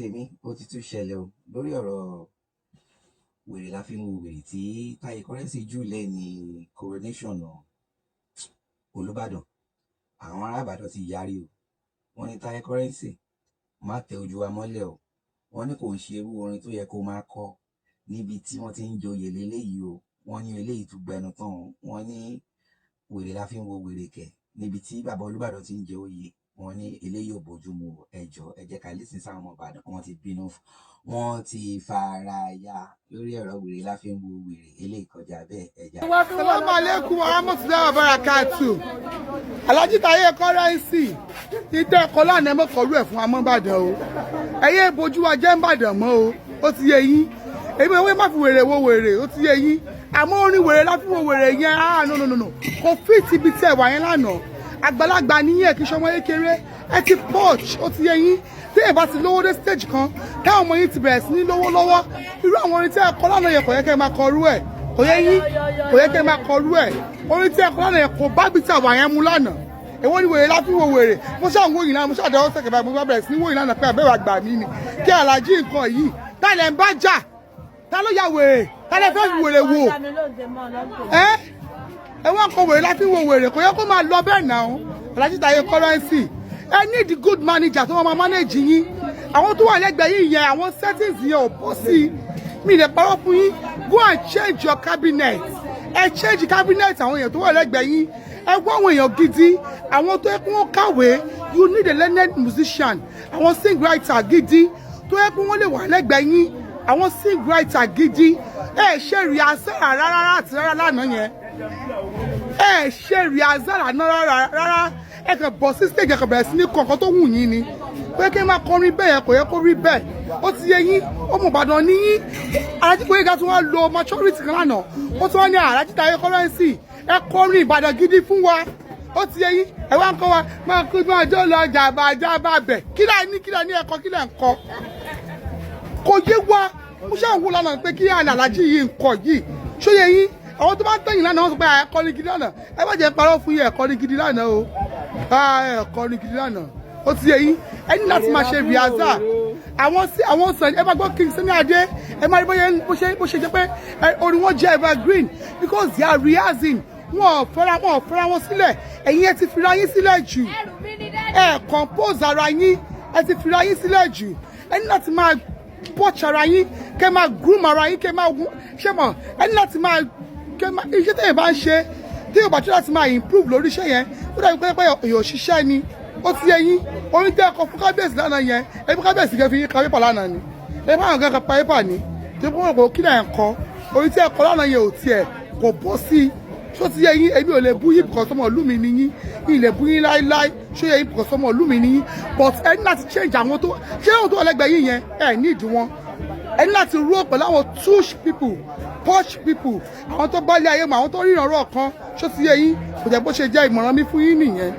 tèmi ó ti tún ṣẹlẹ̀ o lórí ọ̀rọ̀ wèrè la fi ń wo wèrè tí Taye currency jùlẹ̀ ní coronation Olúbàdàn. Àwọn ará Ìbàdàn ti yarí o, wọ́n ní Taye currency má tẹ ojú wa mọ́lẹ̀ o, wọ́n ní kò ń ṣe irú orin tó yẹ kó máa kọ níbi tí wọ́n ti ń joyè léléyìí o, wọ́n ní eléyìí tún gbẹnu tán o, wọ́n ní wèrè la fi ń wo wèrè kẹ̀ níbi tí bàbá Olúbàdàn ti ń jẹ oyè, wọ́n ní eléyìí ò bójúmu ẹjọ́ ẹ jẹ́ ká lísìn sáwọn ọmọ Ìbàdàn, wọ́n ti bínú, wọ́n ti fara ya lórí ọ̀rọ̀ wèrè la fi ń wo wèrè eléyìí kọjá bẹ́ẹ̀ ẹja. Assalamu alaikum wa rahmatullahi wa barakatuh. Alhaji Taye currency ìtẹ́ ẹ̀kọ́ lánàá ẹ mọ́kànlú ẹ̀ fún amọ́ Ìbàdàn o, ẹ̀yẹ́ ìbojú wa jẹ́ Ìbàdàn mọ́ o, ó ti yé yín, èmi owó má fi wèrè wo wèrè, ó ti yé yín, àmọ́ orin wèrè láti wo wèrè yẹn no kò fíìtì ibi tí ẹ wà yẹn lánàá, àgbàlagbà níyẹn kì í ṣọmọ kékeré, ẹ ti poach, ó ti yé yín, tí ẹ bá ti lówó dé stage kan táwọn ọmọ yín ti bẹ̀rẹ̀ sí ní lówó lọ́wọ́, irú àwọn orin tí ẹ kọ lánàá yẹn kò yẹ kẹ́ máa kọ rú ẹ̀, kò yẹ yín, kò yẹ kẹ́ máa kọ rú ẹ̀, orin tí ẹ kọ lánàá yẹn kò bá bí tí àwa yẹn mú lánàá. Èwo ni wèrè láti wo wèrè, mo ṣáà ń wò yìí náà, mo ṣáà dẹ́wọ́ sẹ̀kẹ̀ báyìí, mo bá bẹ̀rẹ̀ sí ní wò yìí náà pé àbẹ̀wò àgbà mi ni kí Alhaji nǹkan yìí táyà ń bá jà, ta ló ya wèrè, ta lè fẹ́ wèrè wò ẹ wọ́n kọ wèrè láti wo wèrè, kò yẹ kó máa lọ bẹ́ẹ̀ náà. Alhaji Taye currency ẹ need good manager tó máa manage yín, àwọn tó wà lẹ́gbẹ̀ẹ́ yìí yẹn àwọn settings yẹn ò bọ́ sí mi lè parọ́ fún yín, go and change your cabinet, ẹ change cabinet àwọn èèyàn tó wà lẹ́gbẹ̀ẹ́ yín, ẹ wá àwọn èèyàn gidi, àwọn tó yẹ kí wọ́n kàwé, you need a learned musician, àwọn sing writer gidi tó yẹ kí wọ́n lè wà lẹ́gbẹ̀ẹ́ yín, àwọn sing writer gidi, ẹ ṣe rehearsal rárá àti rárá lánàá yẹn, ẹ ṣe rehearsal rárá, ẹ kàn bọ́ sí stage ẹ kàn bẹ̀rẹ̀ sí ní kọ̀ọ̀kan tó wù yín ni, pé kí n máa kọrin bẹ́ẹ̀ kò yẹ kó rí bẹ́ẹ̀, ó ti yé yín, ọmọ Ìbàdàn ní yín. Alhaji Koyega tí wọ́n lo maturity kan lánàá, ó tún wá ní Alhaji Taye currency ẹ kọrin Ìbàdàn gidi fún wa, ó ti yé yín, ẹ wá ń kọ́ wa máa kú máa jó lọ jàbá bẹ̀, kí lẹ́ ní ẹ̀kọ́ kí lẹ́ ń kọ́, kò yé wa, mo ṣáà ń wò lánàá pé kí Alhaji yìí ń kọ yìí, ṣó yé yín, àwọn tó bá ń tẹ̀yìn lánàá wọ́n sọ pé ẹ̀kọ́ ní gidi lánàá, ẹ má jẹ́ parọ́ fún yín, ẹ̀kọ́ ní gidi lánàá o, ẹ̀kọ́ ní gidi lánàá, ó ti yé yín, ẹ ní láti máa ṣe rehearsal, àwọn sàn ẹ bá gbọ́ King Sunny Adé, ẹ má rí bó ṣe jẹ́ pé orin wọn jẹ́ evergreen because they are rehearsing, wọn ò fẹ́ra wọn sílẹ̀, ẹ̀yin ẹ ti fira yín sílẹ̀ jù, ẹ compose ara yín, ẹ ti fira yín sílẹ̀ jù, ẹ ní láti máa watch ara yín, kẹ́ máa groom ara yín, kẹ́ máa ṣe mọ̀, ẹ ní láti máa iṣẹ́ tẹ̀yìn bá ń ṣe tí yóò bá tí láti máa improve lórí iṣẹ́ yẹn, ó dàbí pé èèyàn òṣìṣẹ́ ni, ó ti yé yín, orin tẹ́ ẹ̀kọ́ fún kábíyèsí lánàá yẹn, ẹbí kábíyèsí kẹ́ fi yín ka pépà lánàá ni, ẹbí àwọn kan pa pépà ni, tí wọ́n kò kí náà ń kọ́, orin tẹ́ ẹ̀kọ́ lánàá yẹn ò tiẹ̀ kò bọ́ sí, ṣó ti yé yín, èmi ò lè bú yín because ọmọ ìlú mi ni yín, yín lè bú yín láíláí, ṣó yé yín because ọmọ ìlú mi ni yín, but ẹ ní láti change àwọn tó ṣé àwọn tó wà lẹ́gbẹ̀ẹ́ yín yẹn ẹ ní ìdí wọn, ẹ ní láti rú pẹ̀lú àwọn tush people, posh people, àwọn tó bá lé ayé mọ, àwọn tó ríran ọ̀rọ̀ kan, ṣó ti yé yín, kò jẹ́ bó ṣe jẹ́ ìmọ̀ràn mi fún yín nìyẹn.